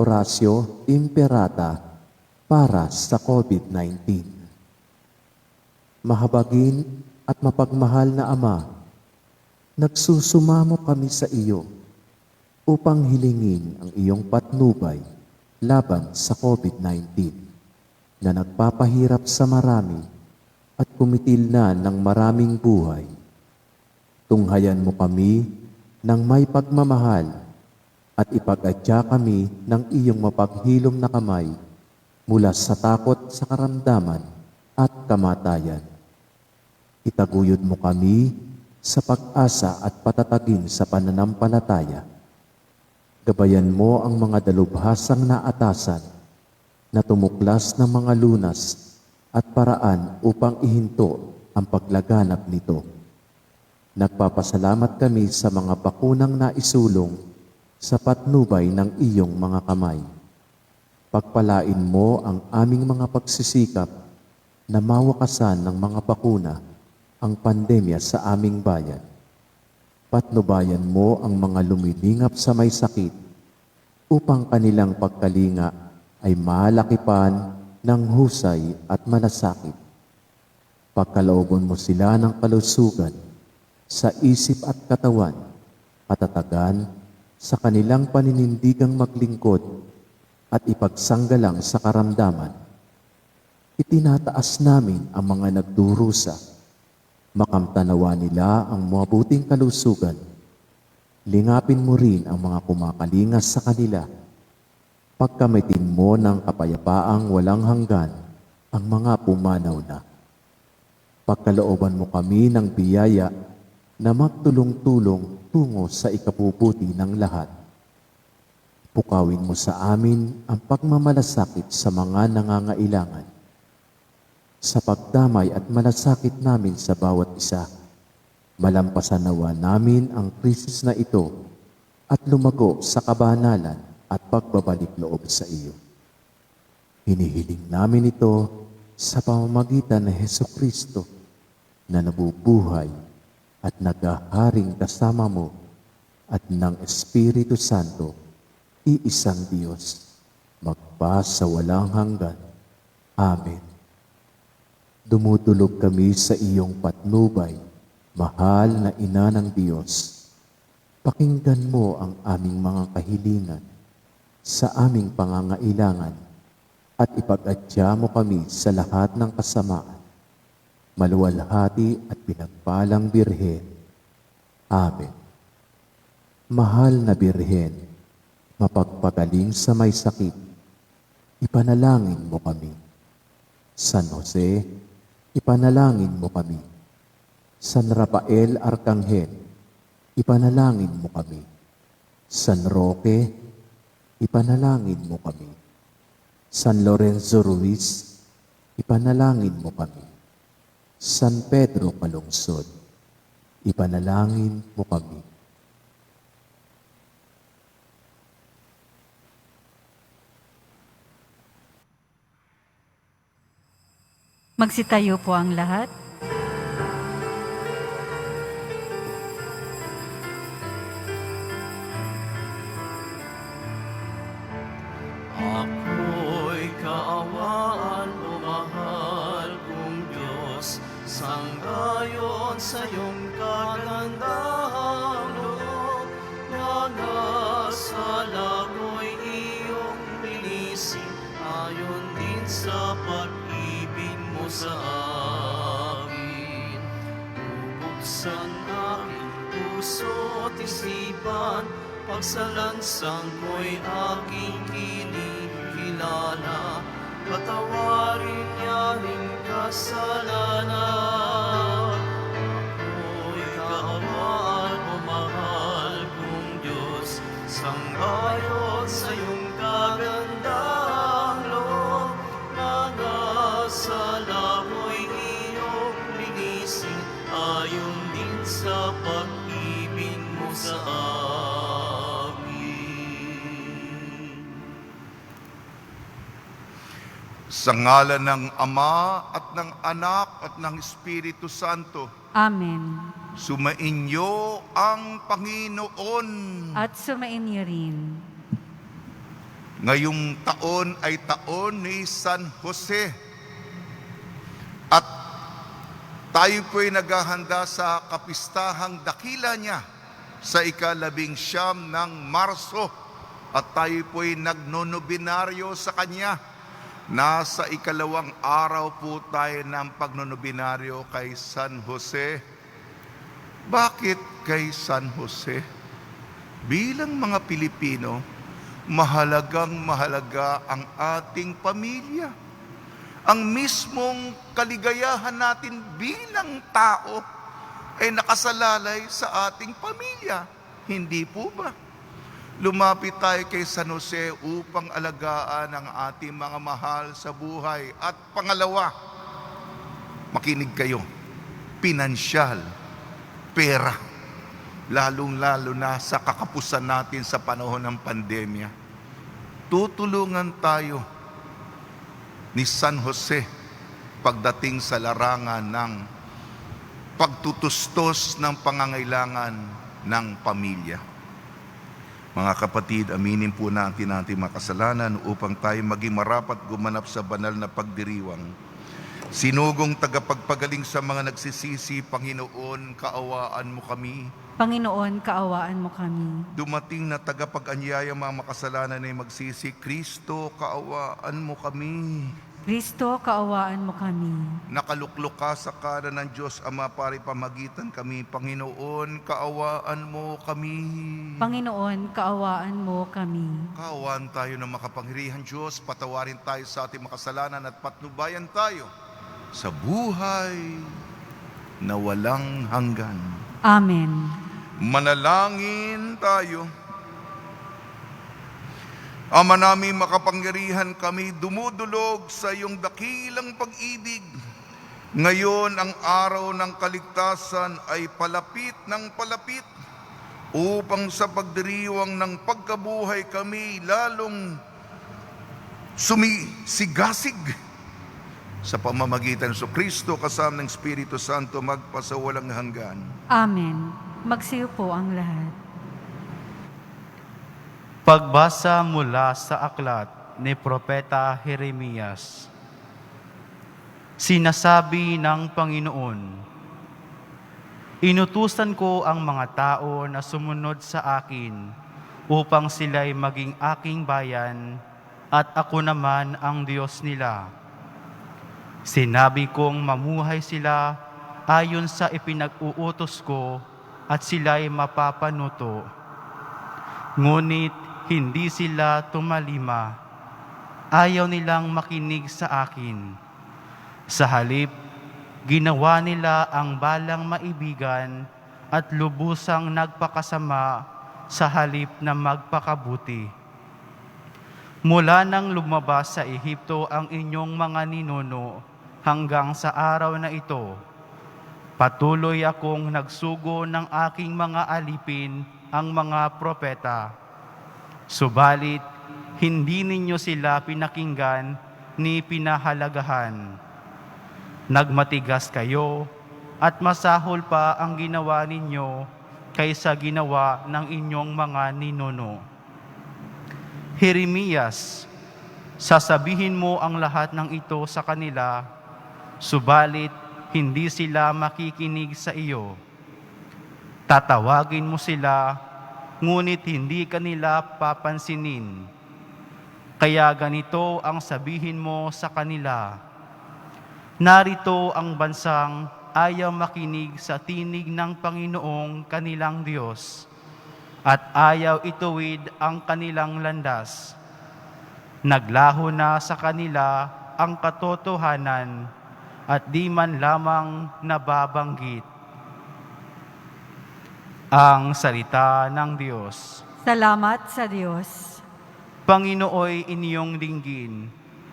Oratio Imperata para sa COVID-19. Mahabagin at mapagmahal na Ama, nagsusumamo kami sa iyo upang hilingin ang iyong patnubay laban sa COVID-19 na nagpapahirap sa marami at kumitil na ng maraming buhay. Tunghayan mo kami ng may pagmamahal at ipag-adya kami ng iyong mapaghilom na kamay mula sa takot sa karamdaman at kamatayan. Itaguyod mo kami sa pag-asa at patatagin sa pananampalataya. Gabayan mo ang mga dalubhasang naatasan na tumuklas ng mga lunas at paraan upang ihinto ang paglaganap nito. Nagpapasalamat kami sa mga bakunang naisulong sa patnubay ng iyong mga kamay. Pagpalain mo ang aming mga pagsisikap na mawakasan ng mga bakuna ang pandemya sa aming bayan. Patnubayan mo ang mga lumilingap sa may sakit upang kanilang pagkalinga ay malakipan ng husay at malasakit. Pagkalooban mo sila ng kalusugan sa isip at katawan, katatagan sa kanilang paninindigang maglingkod at ipagsanggalang sa karamdaman. Itinataas namin ang mga nagdurusa. Makamtanawa nila ang mabuting kalusugan. Lingapin mo rin ang mga kumakalingas sa kanila. Pagkamitin mo ng kapayapaang walang hanggan ang mga pumanaw na. Pagkalooban mo kami ng biyaya na magtulong-tulong tungo sa ikabubuti ng lahat. Pukawin mo sa amin ang pagmamalasakit sa mga nangangailangan. Sa pagdamay at malasakit namin sa bawat isa, malampasan nawa namin ang krisis na ito at lumago sa kabanalan at pagbabalik loob sa iyo. Hinihiling namin ito sa pamamagitan ng Hesukristo na nabubuhay at naghaharing kasama mo at ng Espiritu Santo, iisang Diyos, magpa sa walang hanggan. Amen. Dumudulog kami sa iyong patnubay, mahal na Ina ng Diyos. Pakinggan mo ang aming mga kahilingan sa aming pangangailangan at ipag-adya mo kami sa lahat ng kasamaan. Maluwalhati at pinagpalang Birhen. Amen. Mahal na Birhen, mapagpagaling sa may sakit, ipanalangin mo kami. San Jose, ipanalangin mo kami. San Rafael Arcangel, ipanalangin mo kami. San Roque, ipanalangin mo kami. San Lorenzo Ruiz, ipanalangin mo kami. San Pedro Calungsod, ipanalangin mo kami. Magsitayo po ang lahat. Ako'y kaawaan o mahal kong Diyos, sangayon sa iyong kagandahang loob, mga sala ko'y iyong linisin, ayon din sa pag-ibig mo sa akin. Bubuksan aking puso at isipan, pagsalansang ko'y aking kinikilala, patawarin niya rin kasalanan. Ako'y kaawaan o mahal kong Diyos, sangayon sa iyong kagandahang loob, mga sala ko'y iyong linisin, ayon din sa pag-ibig mo sa akin. Sa ngalan ng Ama at ng Anak at ng Espiritu Santo, Amen. sumainyo ang Panginoon. At sumainyo rin. Ngayong taon ay taon ni San Jose. At tayo po'y naghahanda sa kapistahang dakila niya sa ika-19 ng Marso. At tayo po'y nagnonobinaryo sa kanya. Nasa ika-2 araw po tayo ng pagnonobinaryo kay San Jose. Bakit kay San Jose? Bilang mga Pilipino, mahalagang mahalaga ang ating pamilya. Ang mismong kaligayahan natin bilang tao ay nakasalalay sa ating pamilya. Hindi po ba? Lumapit tayo kay San Jose upang alagaan ang ating mga mahal sa buhay. At pangalawa, makinig kayo, pinansyal, pera, lalong-lalo na sa kakapusan natin sa panahon ng pandemya. Tutulungan tayo ni San Jose pagdating sa larangan ng pagtutustos ng pangangailangan ng pamilya. Mga kapatid, aminin po natin ang ating mga kasalanan upang tayo maging marapat gumanap sa banal na pagdiriwang. Sinugong tagapagpagaling sa mga nagsisisi, Panginoon, kaawaan mo kami. Panginoon, kaawaan mo kami. Dumating na tagapag-anyaya mga makasalanan ay magsisi, Kristo, kaawaan mo kami. Kristo, kaawaan mo kami. Nakaluklok ka sa kanan ng Diyos Ama para pamagitan kami. Panginoon, kaawaan mo kami. Panginoon, kaawaan mo kami. Kaawaan tayo ng makapangyarihan Diyos, patawarin tayo sa ating makasalanan at patnubayan tayo sa buhay na walang hanggan. Amen. Manalangin tayo. Ama namin makapangyarihan, kami dumudulog sa iyong dakilang pag-ibig. Ngayon ang araw ng kaligtasan ay palapit ng palapit upang sa pagdiriwang ng pagkabuhay kami lalong sumisigasig sa pamamagitan sa Kristo kasama ng Espiritu Santo magpasawalang hanggan. Amen. Magsiyo po ang lahat. Pagbasa mula sa aklat ni Propeta Jeremias. Sinasabi ng Panginoon, inutusan ko ang mga tao na sumunod sa akin upang sila'y maging aking bayan at ako naman ang Diyos nila. Sinabi kong mamuhay sila ayon sa ipinag-uutos ko at sila'y mapapanuto. Ngunit hindi sila tumalima. Ayaw nilang makinig sa akin. Sa halip, ginawa nila ang balang maibigan at lubusang nagpakasama sa halip na magpakabuti. Mula nang lumabas sa Ehipto ang inyong mga ninuno hanggang sa araw na ito, patuloy akong nagsugo ng aking mga alipin ang mga propeta. Subalit, hindi ninyo sila pinakinggan ni pinahalagahan. Nagmatigas kayo at masahol pa ang ginawa ninyo kaysa ginawa ng inyong mga ninuno. Jeremias, sasabihin mo ang lahat ng ito sa kanila, subalit hindi sila makikinig sa iyo. Tatawagin mo sila, ngunit hindi kanila papansinin. Kaya ganito ang sabihin mo sa kanila, narito ang bansang ayaw makinig sa tinig ng Panginoong kanilang Diyos at ayaw ituwid ang kanilang landas. Naglaho na sa kanila ang katotohanan at di man lamang nababanggit. Ang salita ng Diyos. Salamat sa Diyos. Panginooy inyong dinggin,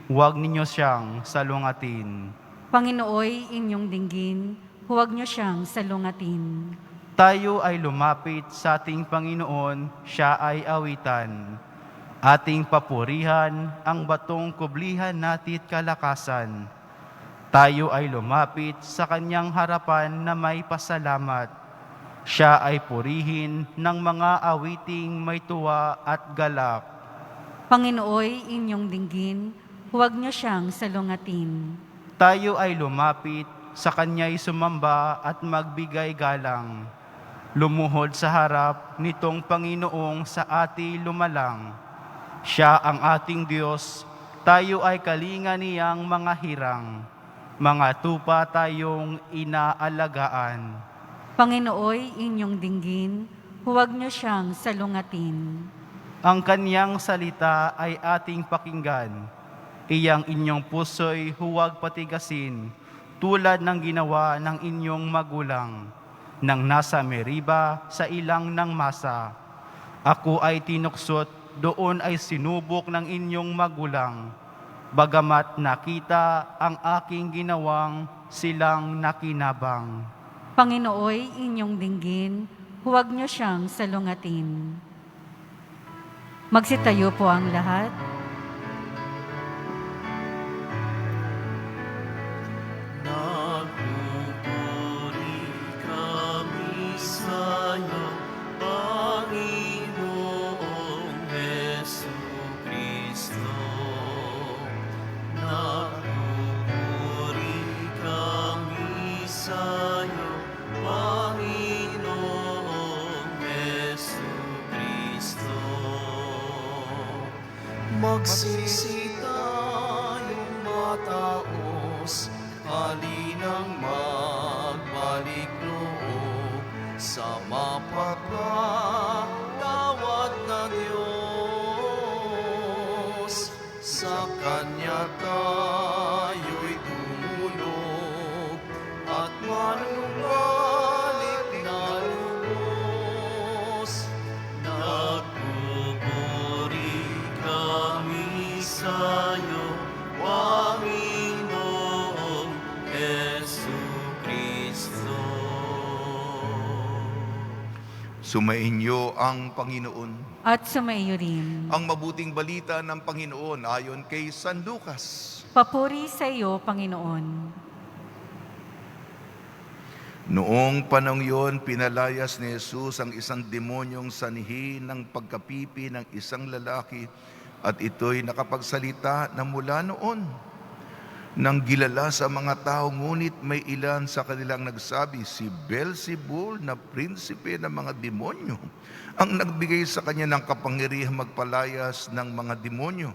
huwag ninyo siyang salungatin. Panginooy inyong dinggin, huwag niyo siyang salungatin. Tayo ay lumapit sa ating Panginoon, siya ay awitan. Ating papurihan ang batong kublihan natit kalakasan. Tayo ay lumapit sa kanyang harapan na may pasalamat. Siya ay purihin ng mga awiting may tuwa at galak. Panginooy inyong dinggin, huwag niyo siyang salungatin. Tayo ay lumapit, sa Kanya'y sumamba at magbigay galang. Lumuhod sa harap nitong Panginoong sa ati lumalang. Siya ang ating Diyos, tayo ay kalinga niyang mga hirang. Mga tupa tayong inaalagaan. Panginooy inyong dinggin, huwag niyo siyang salungatin. Ang Kanyang salita ay ating pakinggan. Iyang inyong puso'y huwag patigasin, tulad ng ginawa ng inyong magulang, nang nasa Meriba sa ilang ng masa. Ako ay tinuksot, doon ay sinubok ng inyong magulang. Bagamat nakita ang aking ginawang, silang nakinabang. Panginooy inyong dinggin, huwag niyo siyang salungatin. Magsitayo po ang lahat. Nagpupuri kami sa'yo, Panginoong Jesucristo. Nagpupuri kami sa'yo, Panginoong Jesucristo. Magsisi tayong mataos, halinang magbalik loob sa mapagpatawad na Diyos. Sa Kanya tayo'y tumulog at manumbalik na lubos. Nagpupuri kami sa'yo, Panginoong Jesucristo. Sumainyo ang Panginoon. At sumaiyo rin. Ang mabuting balita ng Panginoon ayon kay San Lucas. Papuri sa iyo, Panginoon. Noong panong yon, pinalayas ni Jesus ang isang demonyong sanhi ng pagkapipi ng isang lalaki at ito'y nakapagsalita na mula noon. Nang gilala sa mga tao, ngunit may ilan sa kanilang nagsabi, si Beelzebul na prinsipe ng mga demonyo ang nagbigay sa kanya ng kapangyarihang magpalayas ng mga demonyo.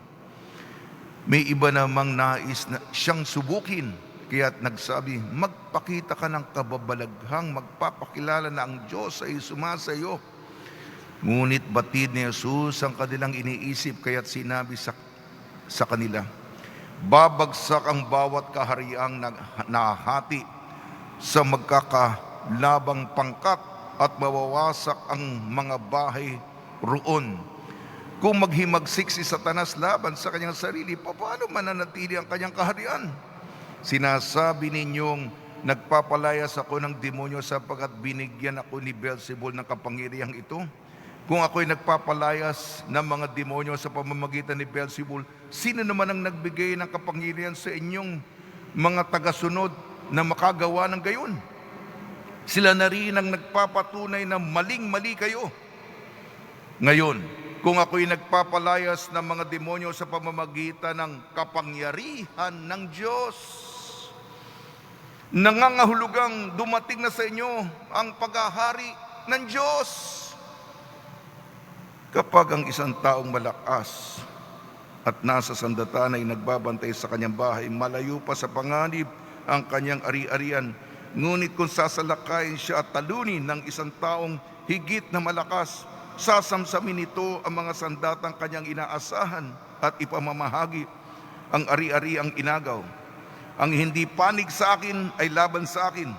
May iba namang nais na siyang subukin, kaya't nagsabi, magpakita ka ng kababalaghang magpapakilala na ang Diyos ay sumasayo. Ngunit batid ni Jesus ang kanilang iniisip, kaya't sinabi sa kanila, babagsak ang bawat kahariang nahati sa magkakalabang pangkat at mawawasak ang mga bahay roon. Kung maghimagsik si Satanas laban sa kanyang sarili, paano mananatili ang kanyang kaharian? Sinasabi ninyong nagpapalayas ako ng demonyo sapagkat binigyan ako ni Beelzebul ng kapangyarihang ito. Kung ako'y nagpapalayas ng mga demonyo sa pamamagitan ni Beelzebul, sino naman ang nagbigay ng kapangyarihan sa inyong mga tagasunod na makagawa ng gayon? Sila na rin ang nagpapatunay na maling-mali kayo. Ngayon, kung ako'y nagpapalayas ng mga demonyo sa pamamagitan ng kapangyarihan ng Diyos, nangangahulugang dumating na sa inyo ang paghahari ng Diyos. Kapag ang isang taong malakas at nasa sandatan ay nagbabantay sa kanyang bahay, malayo pa sa panganib ang kanyang ari-arian. Ngunit kung sasalakayin siya at talunin ng isang taong higit na malakas, sasamsamin nito ang mga sandatang kanyang inaasahan at ipamamahagi ang ari-ari ang inagaw. Ang hindi panig sa akin ay laban sa akin,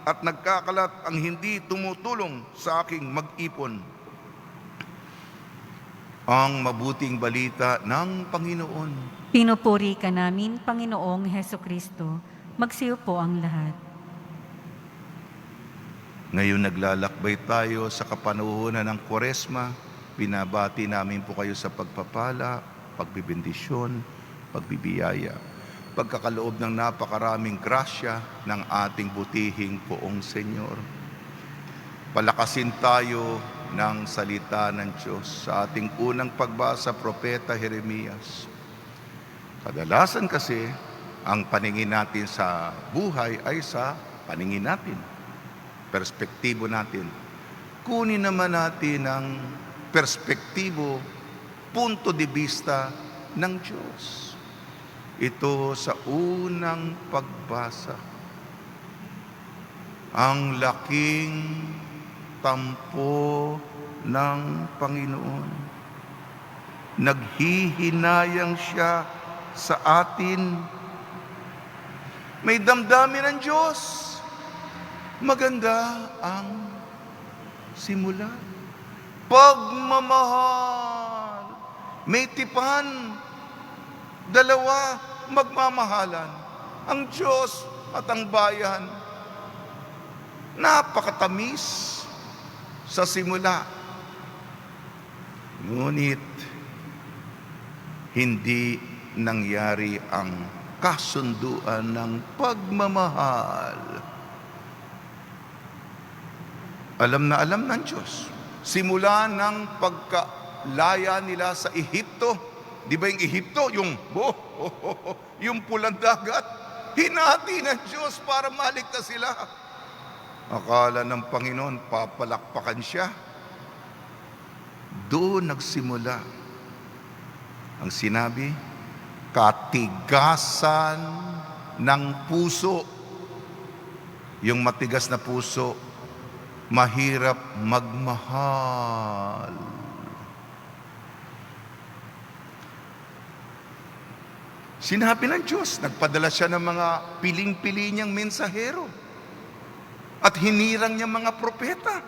at nagkakalat ang hindi tumutulong sa aking mag-ipon. Ang mabuting balita ng Panginoon. Pinupuri ka namin, Panginoong Hesukristo. Magsiyo po ang lahat. Ngayon naglalakbay tayo sa kapanahunan ng Kwaresma. Binabati namin po kayo sa pagpapala, pagbibendisyon, pagbibiyaya, pagkakaloob ng napakaraming grasya ng ating butihing Poong Senyor. Palakasin tayo ng salita ng Diyos sa ating unang pagbasa, Propeta Jeremias. Kadalasan kasi, ang paningin natin sa buhay ay sa paningin natin, perspektibo natin. Kunin naman natin ang perspektibo, punto de vista ng Diyos. Ito sa unang pagbasa. Ang laking tampo ng Panginoon. Naghihinayang siya sa atin. May damdamin ng Diyos. Maganda ang simula. Pagmamahal. May tipan. Dalawa, magmamahalan. Ang Diyos at ang bayan. Napakatamis sa simula. Ngunit, hindi nangyari ang kasunduan ng pagmamahal. Alam na alam ng Diyos. Simula ng pagkalaya nila sa Ehipto, di ba yung Ehipto, yung pulang dagat, hinati ng Diyos para maligtas sila. Akala ng Panginoon, papalakpakan siya. Doon nagsimula ang sinabi, katigasan ng puso. Yung matigas na puso, mahirap magmahal. Sinabi ng Diyos, nagpadala siya ng mga piling-pili niyang mensahero at hinirang niya mga propeta.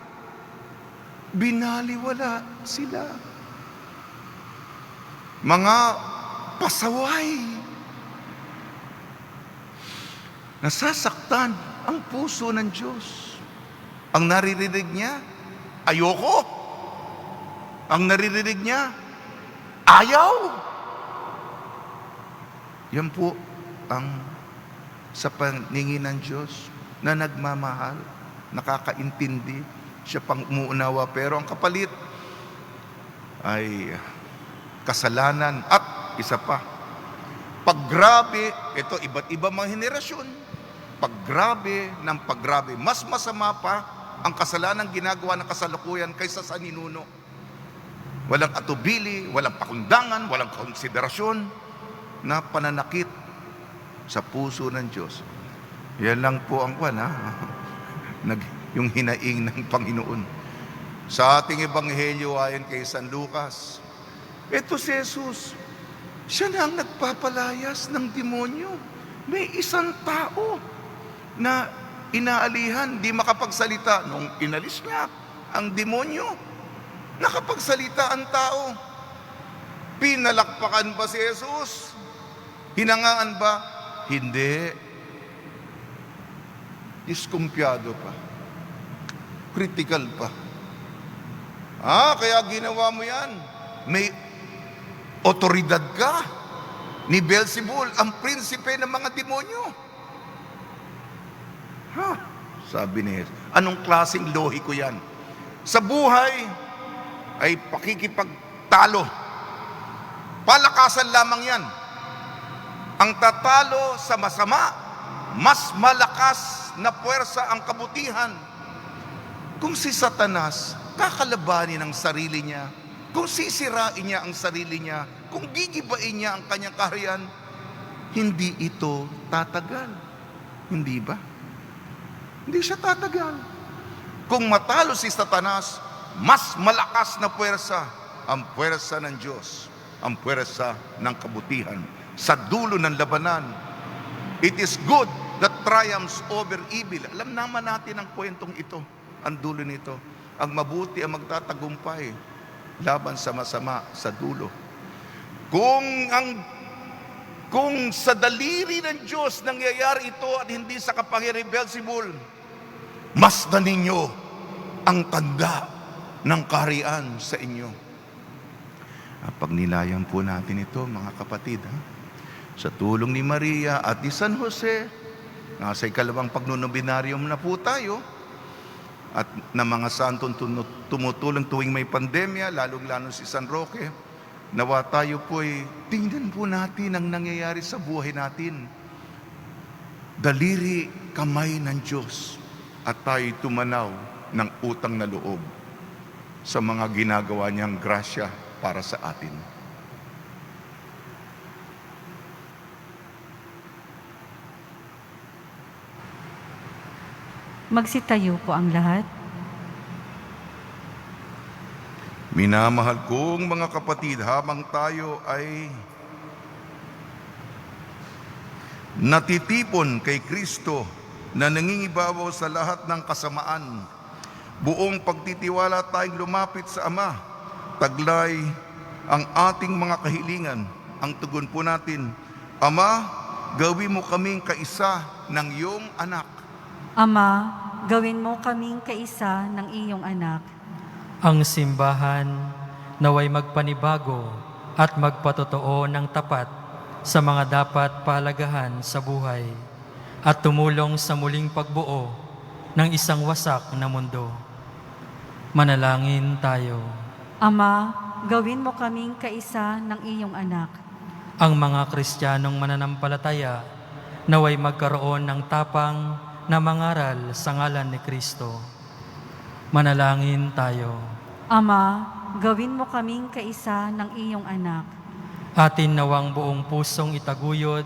Binaliwala sila. Mga pasaway. Nasasaktan ang puso ng Diyos. Ang naririnig niya, ayoko. Ang naririnig niya, ayaw. Yan po ang sa paningin ng Diyos na nagmamahal, nakakaintindi, siya pang umuunawa. Pero ang kapalit ay kasalanan at isa pa, paggrabe, ito iba't iba mga henerasyon, paggrabe ng paggrabe. Mas masama pa ang kasalanan ginagawa ng kasalukuyan kaysa sa ninuno. Walang atubili, walang pakundangan, walang konsiderasyon na pananakit sa puso ng Diyos. Yan lang po ang yung hinaing ng Panginoon. Sa ating ebanghelyo ayon kay San Lucas, ito si Jesus, siya na ang nagpapalayas ng demonyo. May isang tao na inaalihan, di makapagsalita. Nung inalis niya ang demonyo, nakapagsalita ang tao. Pinalakpakan ba si Jesus? Hinangaan ba? Hindi. Diskumpiyado pa. Critical pa. Kaya ginawa mo yan. May otoridad ka ni Beelzebul, ang prinsipe ng mga demonyo. Sabi ni Jesus, anong klaseng lohi ko yan? Sa buhay ay pakikipagtalo. Palakasan lamang yan. Ang tatalo sa masama, mas malakas na puwersa ang kabutihan. Kung si Satanas, kakalabanin ang sarili niya, kung sisirain niya ang sarili niya, kung gigibain niya ang kanyang kaharian, hindi ito tatagal. Hindi ba? Hindi siya tatagal. Kung matalo si Satanas, mas malakas na puwersa ang puwersa ng Diyos, ang puwersa ng kabutihan. Sa dulo ng labanan, it is good that triumphs over evil. Alam naman natin ang kwentong ito, ang dulo nito. Ang mabuti ang magtatagumpay laban sa masama sa dulo. Kung sa daliri ng Diyos nangyayari ito at hindi sa kapangyarihan Beelzebul, masdan ninyo ang tanda ng kaharian sa inyo. Pag nilayan po natin ito, mga kapatid, sa tulong ni Maria at ni San Jose, nasa ikalawang pagnunobinaryum na po tayo, at ng mga santong tumutulong tuwing may pandemya, lalong-lalo si San Roque. Nawa tayo po'y tingnan po natin ang nangyayari sa buhay natin. Daliri kamay ng Diyos at tayo tumanaw ng utang na loob sa mga ginagawa niyang grasya para sa atin. Magsitayo po ang lahat. Minamahal kong mga kapatid, habang tayo ay natitipon kay Kristo na nangingibabaw sa lahat ng kasamaan, buong pagtitiwala tayong lumapit sa Ama, taglay ang ating mga kahilingan. Ang tugon po natin, Ama, gawin mo kaming kaisa ng iyong anak. Ama, gawin mo kaming kaisa ng iyong anak. Ang simbahan naway magpanibago at magpatotoo ng tapat sa mga dapat palagahan sa buhay at tumulong sa muling pagbuo ng isang wasak na mundo. Manalangin tayo. Ama, gawin mo kaming kaisa ng iyong anak. Ang mga Kristiyanong mananampalataya naway magkaroon ng tapang na mangaral sa ngalan ni Kristo. Manalangin tayo. Ama, gawin mo kaming kaisa ng iyong anak. Atin nawang buong pusong itaguyod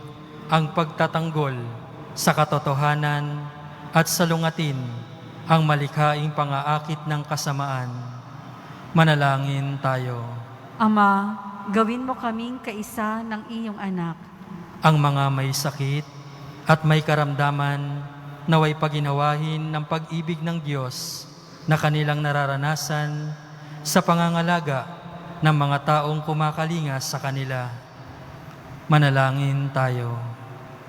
ang pagtatanggol sa katotohanan at salungatin ang malikhaing pangaakit ng kasamaan. Manalangin tayo. Ama, gawin mo kaming kaisa ng iyong anak. Ang mga may sakit at may karamdaman naway paginawahin ng pag-ibig ng Diyos na kanilang nararanasan sa pangangalaga ng mga taong kumakalinga sa kanila. Manalangin tayo.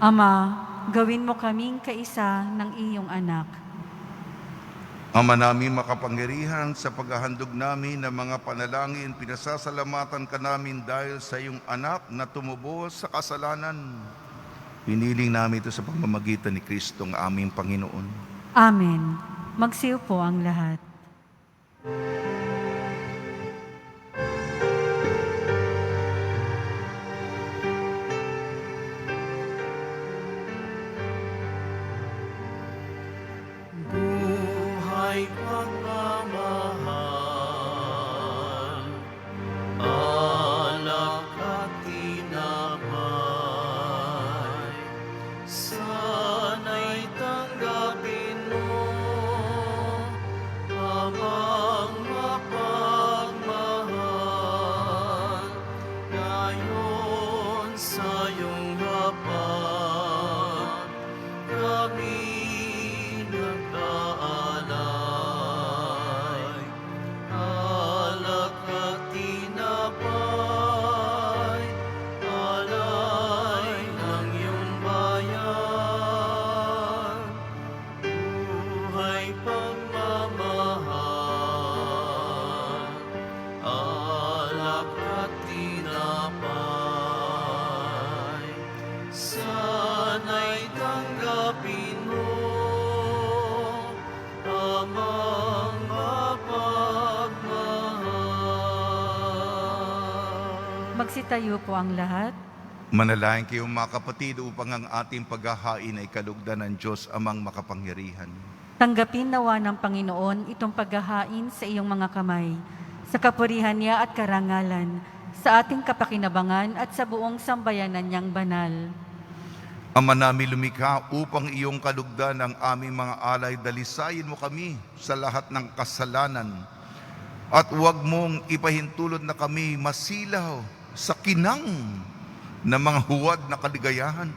Ama, gawin mo kaming kaisa ng iyong anak. Ama namin makapangyarihan, sa paghahandog namin ng mga panalangin, pinasasalamatan ka namin dahil sa iyong anak na tumubos sa kasalanan. Piniling namin ito sa pamamagitan ni Kristo ang aming Panginoon. Amen. Magsiyo po ang lahat. Buhay pagmamahal, alak at tinapay, sana'y tanggapin mo habang mapagmahal, ngayon sa iyong harapan, kami nag-aalay, alak at tinapay, alay ng iyong bayan, buhay pagmamahal, alak at tinapay, sana'y tanggapin mo amang mapagmahal. Magsitayo po ang lahat. Manalangin kayo mga kapatid upang ang ating paghahain ay kalugdan ng Diyos amang makapangyarihan. Tanggapin nawa ng Panginoon itong paghahain sa iyong mga kamay, sa kapurihan niya at karangalan, sa ating kapakinabangan at sa buong sambayanan niyang banal. Ama namin lumikha, upang iyong kalugdan ang aming mga alay, dalisayin mo kami sa lahat ng kasalanan. At huwag mong ipahintulot na kami masilaw sa kinang na mga huwad na kaligayahan,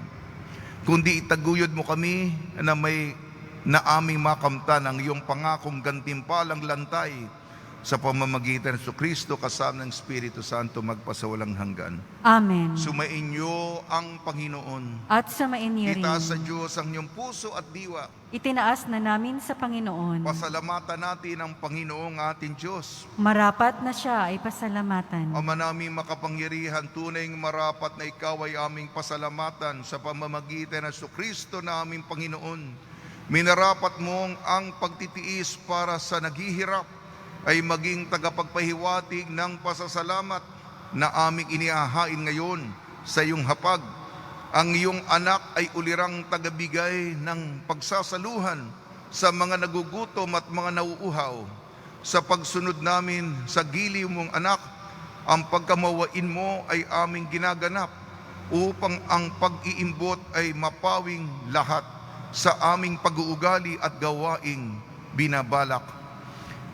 kundi itaguyod mo kami na aming makamtan ang iyong pangakong gantimpalang lantay sa pamamagitan ng Kristo kasama ng Espiritu Santo magpasawalang hanggan. Amen. Sumainyo ang Panginoon. At sumainyo rin. Itaas sa Diyos ang iyong puso at diwa. Itinaas na namin sa Panginoon. Pasalamatan natin ang Panginoong ating Diyos. Marapat na siya ay pasalamatan. Ama naming makapangyarihan, tunay marapat na ikaw ay aming pasalamatan sa pamamagitan ng Kristo na aming Panginoon. Minarapat mong ang pagtitiis para sa naghihirap ay maging tagapagpahiwatig ng pasasalamat na aming inihahain ngayon sa iyong hapag. Ang iyong anak ay ulirang tagabigay ng pagsasaluhan sa mga nagugutom at mga nauuhaw. Sa pagsunod namin sa giliw mong anak, ang pagkamawain mo ay aming ginaganap upang ang pag-iimbot ay mapawing lahat sa aming pag-uugali at gawaing binabalak.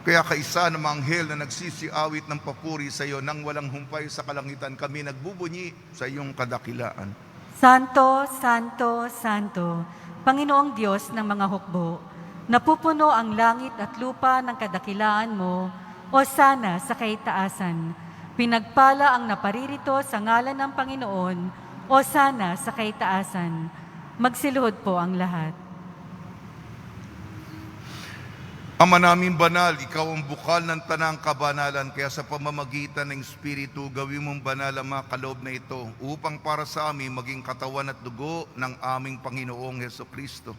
Kaya kaisa ng mga anghel na nagsisiawit ng papuri sa iyo nang walang humpay sa kalangitan, kami nagbubunyi sa iyong kadakilaan. Santo, Santo, Santo, Panginoong Diyos ng mga hukbo, napupuno ang langit at lupa ng kadakilaan mo, o sana sa kaitaasan. Pinagpala ang naparirito sa ngalan ng Panginoon, o sana sa kaitaasan. Magsiluhod po ang lahat. Ama namin banal, ikaw ang bukal ng tanang kabanalan, kaya sa pamamagitan ng Espiritu, gawin mong banal ang mga kaloob na ito upang para sa amin maging katawan at dugo ng aming Panginoong Hesukristo.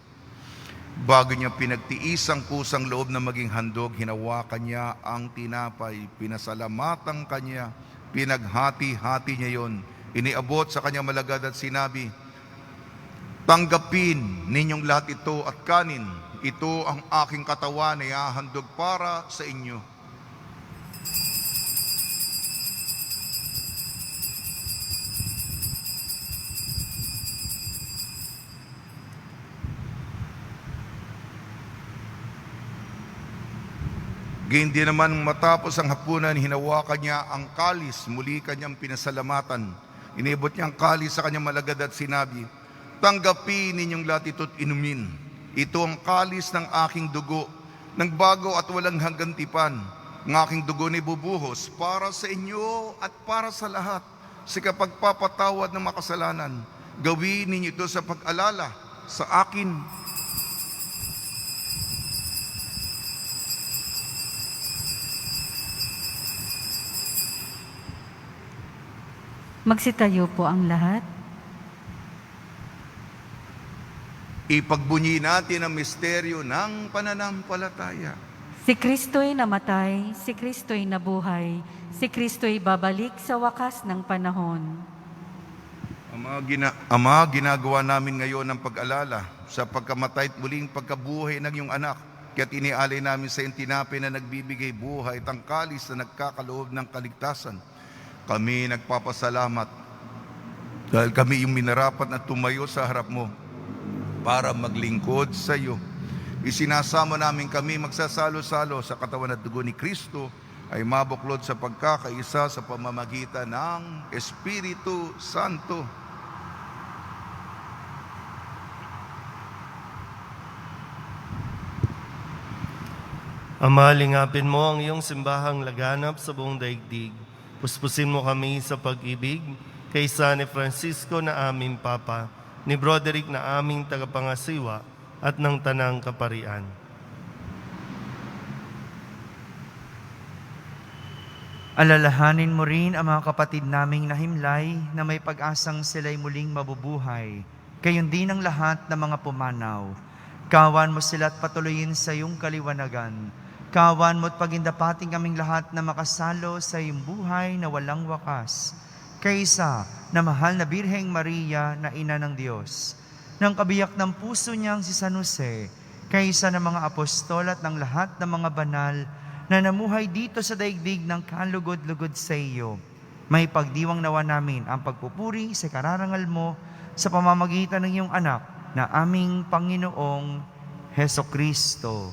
Bago niya pinagtiis ang kusang loob na maging handog, hinawakan niya ang tinapay, pinasalamatan kanya, pinaghati-hati niya yon, iniabot sa kanyang malagad at sinabi, "Tanggapin ninyong lahat ito at kanin. Ito ang aking katawan na ihahandog para sa inyo." Gayun din naman matapos ang hapunan, hinawakan niya ang kalis, muli kanyang pinasalamatan. Inibot niya ang kalis sa kanyang malagad at sinabi, "Tanggapin ninyong lahat ito't inumin. Ito ang kalis ng aking dugo, ng bago at walang hanggang tipan. Ang aking dugo na ibubuhos para sa inyo at para sa lahat, sa kapagpapatawad ng makasalanan. Gawin ninyo ito sa pag-alala sa akin." Magsitayo po ang lahat. Ipagbunyi natin ang misteryo ng pananampalataya. Si Kristo'y namatay, si Kristo'y nabuhay, si Kristo'y babalik sa wakas ng panahon. Ama, ginagawa namin ngayon ang pag-alala sa pagkamatay at muling pagkabuhay ng iyong anak. Kaya't inialay namin sa iyong tinapay na nagbibigay buhay at ang kalis na nagkakaloob ng kaligtasan. Kami nagpapasalamat dahil kami yung minarapat na tumayo sa harap mo para maglingkod sa iyo. Isinasama namin kami magsasalo-salo sa katawan at dugo ni Kristo ay mabuklod sa pagkakaisa sa pamamagitan ng Espiritu Santo. Ama, lingapin mo ang iyong simbahang laganap sa buong daigdig. Puspusin mo kami sa pag-ibig kay San Francisco na aming Papa, ni Broderick na aming tagapangasiwa at ng Tanang Kaparian. Alalahanin mo rin ang mga kapatid naming nahimlay na may pag-asang sila'y muling mabubuhay. Gayon din ang lahat ng mga pumanaw. Kawan mo sila at patuloyin sa iyong kaliwanagan. Kawan mo at pagindapating kaming lahat na makasalo sa iyong buhay na walang wakas. Kaysa na mahal na Birheng Maria na Ina ng Diyos, ng kabiyak ng puso niyang si San Jose, kaysa ng mga apostol at ng lahat ng mga banal na namuhay dito sa daigdig ng kalugod-lugod sa iyo, may pagdiwang nawa namin ang pagpupuri sa kararangal mo sa pamamagitan ng iyong anak na aming Panginoong Hesukristo.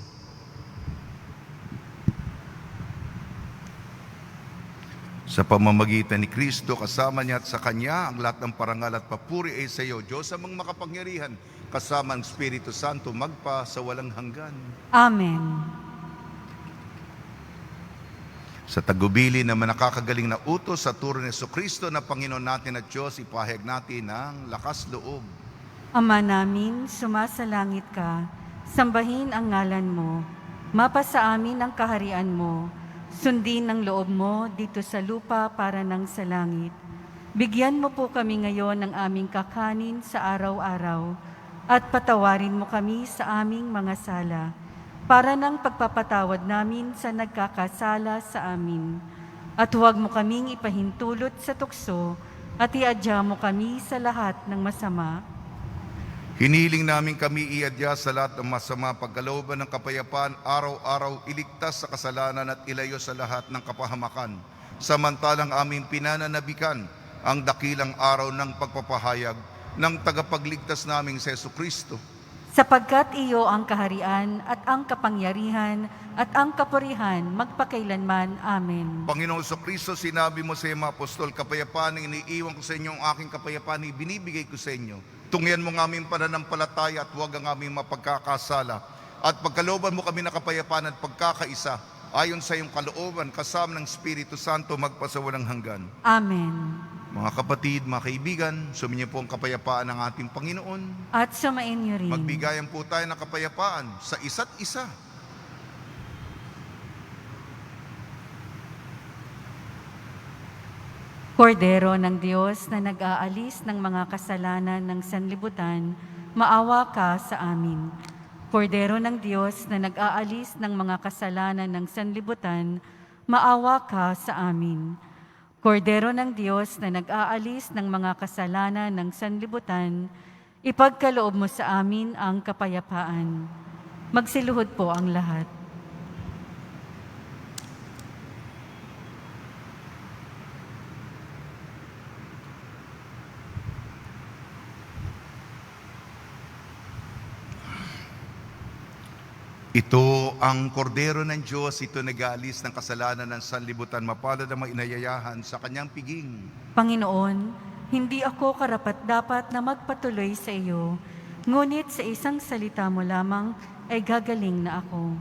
Sa pamamagitan ni Kristo, kasama niya at sa Kanya, ang lahat ng parangal at papuri ay sa iyo, Diyos amang makapangyarihan, kasama ang Espiritu Santo, magpa sa walang hanggan. Amen. Sa tagubili na nakakagaling na utos sa turo ni Jesucristo na Panginoon natin at Diyos, ipahayag natin ng lakas loob. Ama namin, sumasalangit ka, sambahin ang ngalan mo, mapasa amin ang kaharian mo, sundin ang loob mo dito sa lupa para nang sa langit. Bigyan mo po kami ngayon ng aming kakanin sa araw-araw at patawarin mo kami sa aming mga sala, para ng pagpapatawad namin sa nagkakasala sa amin. At huwag mo kaming ipahintulot sa tukso, at iadya mo kami sa lahat ng masama. Hiniling namin kami iadya sa lahat ng masama, pagkalooban ng kapayapaan, araw-araw iligtas sa kasalanan at ilayo sa lahat ng kapahamakan. Samantalang aming pinananabikan ang dakilang araw ng pagpapahayag ng tagapagligtas naming si Jesucristo. Sapagkat iyo ang kaharian at ang kapangyarihan at ang kapurihan magpakailanman. Amen. Panginoong Jesucristo, sinabi mo sa mga apostol, kapayapaan ang iniiwan ko sa inyo, ang aking kapayapaan ibinibigay ko sa inyo. Tungyan mo ng aming pananampalataya at huwag ang aming mapagkakasala. At pagkalooban mo kami na kapayapaan at pagkakaisa, ayon sa iyong kalooban, kasama ng Espiritu Santo, magpasawalang hanggan. Amen. Mga kapatid, mga kaibigan, suminyo po ang kapayapaan ng ating Panginoon. At sumain niyo rin. Magbigayan po tayo ng kapayapaan sa isa't isa. Kordero ng Diyos na nag-aalis ng mga kasalanan ng sanlibutan, maawa ka sa amin. Kordero ng Diyos na nag-aalis ng mga kasalanan ng sanlibutan, maawa ka sa amin. Kordero ng Diyos na nag-aalis ng mga kasalanan ng sanlibutan, ipagkaloob mo sa amin ang kapayapaan. Magsiluhod po ang lahat. Ito ang kordero ng Diyos, ito nag-aalis ng kasalanan ng sanlibutan, mapalad ang mainayayahan sa kanyang piging. Panginoon, hindi ako karapat-dapat na magpatuloy sa iyo, ngunit sa isang salita mo lamang ay gagaling na ako.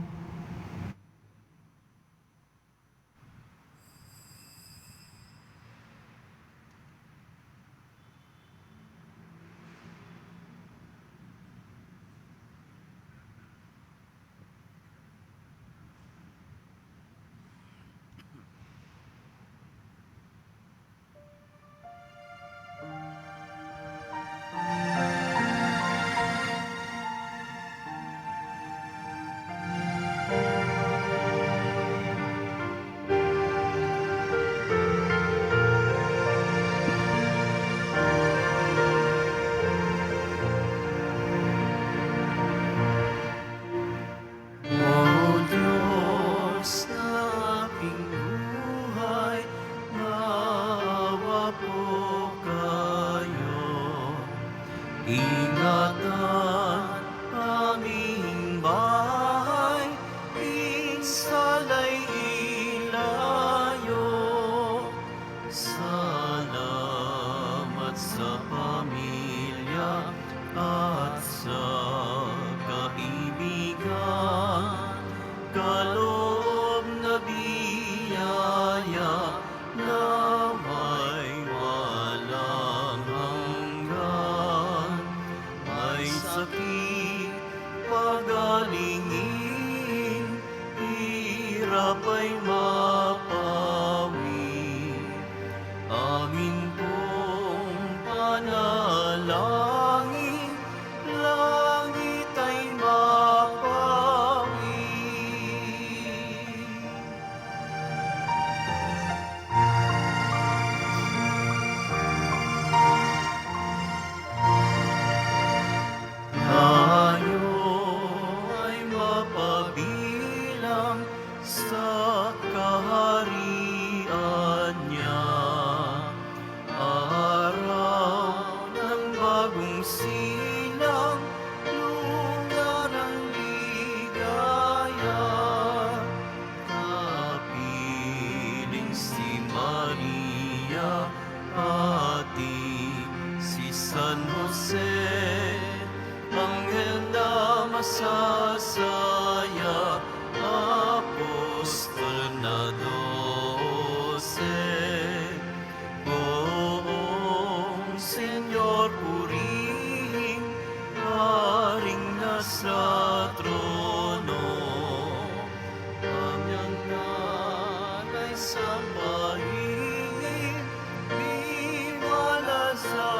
Ingatan aming bahay, pinsala'y ilayo. Salamat sa pamilya at sa kaibigan, kaloob na biyaya nawa'y walang hanggan. May sakit, pagalingin, hirap ay mapawi. Amin pong panalangin, langit ay mapawi. Tayo ay mapabilang sa kaharian niya. Araw ng bagong silang, lugar ng ligaya. Kapiling si Maria, pati si San Jose, anghel na masasaya, apostol na 12. Poong Senyor, purihin, haring nasa trono, amyang nanay sa pahingin, Viva Nazareno.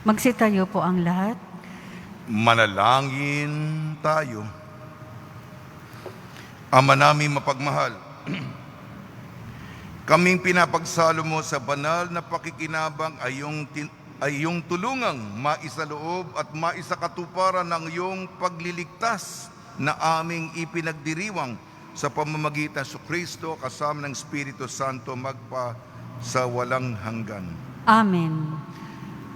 Magsitayo po ang lahat. Manalangin tayo. Ama namin mapagmahal, kaming pinapagsalo mo sa banal na pakikinabang ay iyong tulungang maisaloob at maisakatuparan ng iyong pagliligtas na aming ipinagdiriwang sa pamamagitan sa Kristo kasama ng Espiritu Santo magpa sa walang hanggan. Amen.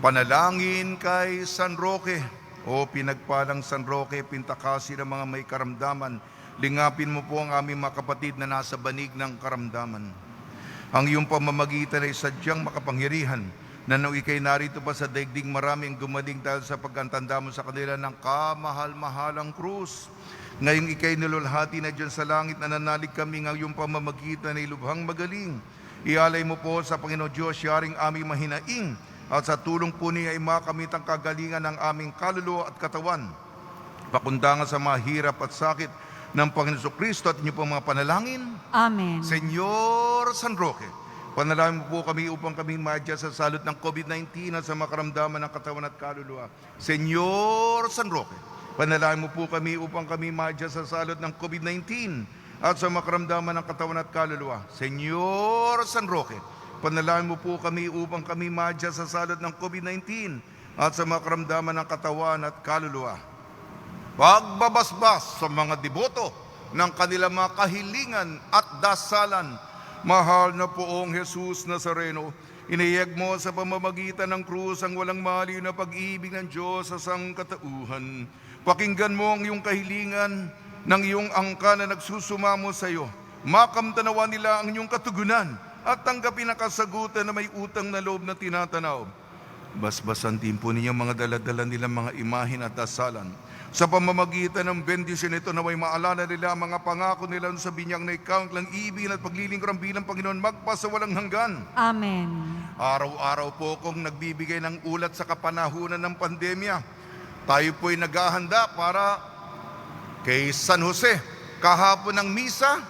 Panalangin kay San Roque, o pinagpalang San Roque, pintakasi ng mga may karamdaman, lingapin mo po ang aming mga kapatid na nasa banig ng karamdaman. Ang iyong pamamagitan ay sadyang makapangyarihan na nung ikay narito pa sa daigdig, maraming gumaling dahil sa pagkantanda mo sa kanila ng kamahal-mahalang krus. Ngayong ikay nilulhati na dyan sa langit, nananalig kami ng iyong pamamagitan ay lubhang magaling. Ialay mo po sa Panginoon Diyos, yaring aming mahinaing, at sa tulong po niya ay makamit ang kagalingan ng aming kaluluwa at katawan. Pakundangan sa mga hirap at sakit ng Panginoon Kristo at inyong pong mga panalangin. Amen. Senyor San Roque, panalangin mo po kami upang kami madya sa salot ng COVID-19 at sa makaramdaman ng katawan at kaluluwa. Senyor San Roque, panalangin mo po kami upang kami madya sa salot ng COVID-19 at sa makaramdaman ng katawan at kaluluwa. Senyor San Roque, panalangin mo po kami upang kami madya sa salot ng COVID-19 at sa makaramdaman ng katawan at kaluluwa. Pagbabasbas sa mga deboto ng kanilang mga kahilingan at dasalan, mahal na poong Jesus Nazareno, iniyag mo sa pamamagitan ng krus ang walang maliw na pag-ibig ng Diyos sa sangkatauhan. Pakinggan mo ang iyong kahilingan ng iyong angka na nagsusumamo sa iyo. Makamtanawa nila ang iyong katugunan at tanggapin ang kasagutan na may utang na loob na tinatanaw. Basbasan din po ninyo mga daladala nilang mga imahin at dasalan. Sa pamamagitan ng bendisyon ito na may maalala nila ang mga pangako nila sa binyang na ikaw ang ibig at paglilingkuran bilang Panginoon magpasa walang hanggan. Amen. Araw-araw po kong nagbibigay ng ulat sa kapanahunan ng pandemya. Tayo po'y naghahanda para kay San Jose. Kahapon ng misa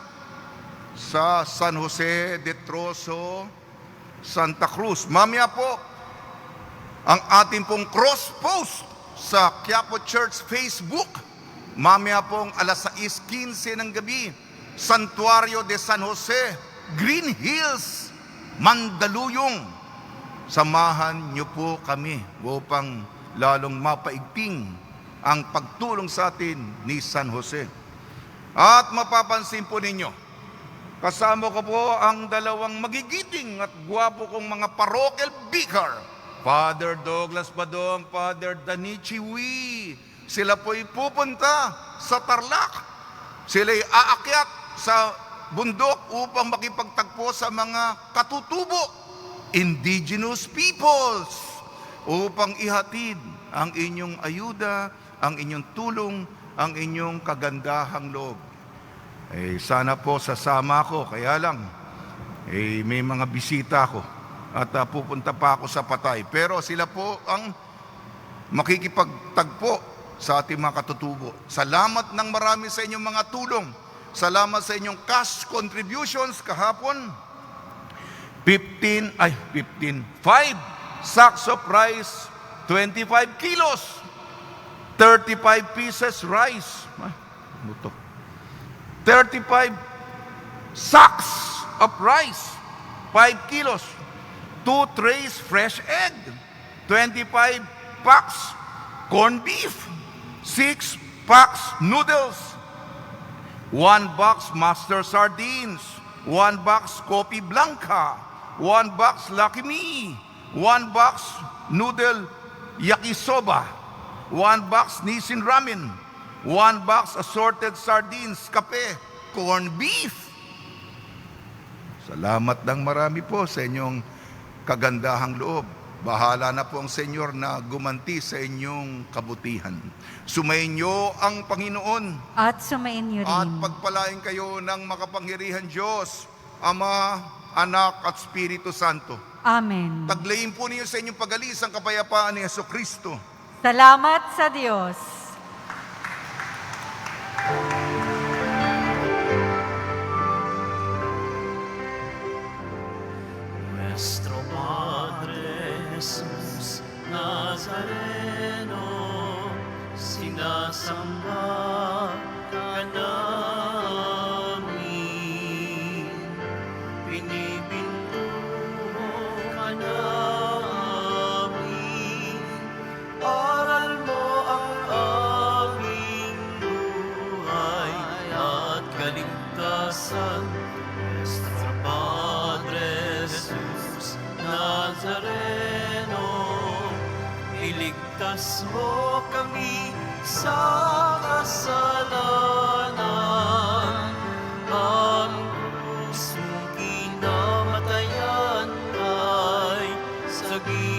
sa San Jose de Trozo, Santa Cruz. Mamaya po, ang ating pong cross post sa Quiapo Church Facebook. Mamaya pong alas 6:15 ng gabi, Santuario de San Jose, Green Hills, Mandaluyong. Samahan niyo po kami upang lalong mapaigting ang pagtulong sa atin ni San Jose. At mapapansin po ninyo, kasama ko po ang dalawang magigiting at gwapo kong mga parochial vicar, Father Douglas Badong, Father Danichi Wee. Sila po'y pupunta sa Tarlac. Sila'y aakyat sa bundok upang makipagtagpo sa mga katutubo, indigenous peoples, upang ihatid ang inyong ayuda, ang inyong tulong, ang inyong kagandahang loob. Sana po sasama ko, kaya lang, may mga bisita ko. At pupunta pa ako sa Patay. Pero sila po ang makikipagtagpo sa ating mga katutubo. Salamat ng marami sa inyong mga tulong. Salamat sa inyong cash contributions kahapon. 5 sacks of rice, 25 kilos, 35 pieces rice. 35 sacks of rice, 5 kilos. 2 trays fresh egg, 25 packs corned beef, 6 packs noodles, 1 box master sardines, 1 box coffee blanca, 1 box Lucky Me, 1 box noodle yakisoba, 1 box Nissin ramen, 1 box assorted sardines, kape, corned beef. Salamat ng marami po sa inyong kagandahang loob. Bahala na po ang Senyor na gumanti sa inyong kabutihan. Sumayin niyo ang Panginoon. At sumayin niyo rin. At pagpalain kayo ng makapangyarihan Diyos, Ama, Anak at Espiritu Santo. Amen. Taglayin po niyo sa inyong pag-alis ang kapayapaan ni Jesucristo. Salamat sa Diyos. Nuestro Padre Jesús Nazaret. Nazareno, sinasamba ka namin. Pinipinto ka namin. Aral mo ang aming buhay at kaligtasan. Nuestro Padre Jesus Nazareno, iligtas mo kami sa kasalanan. Ang krus mong kinamatayan ay sagip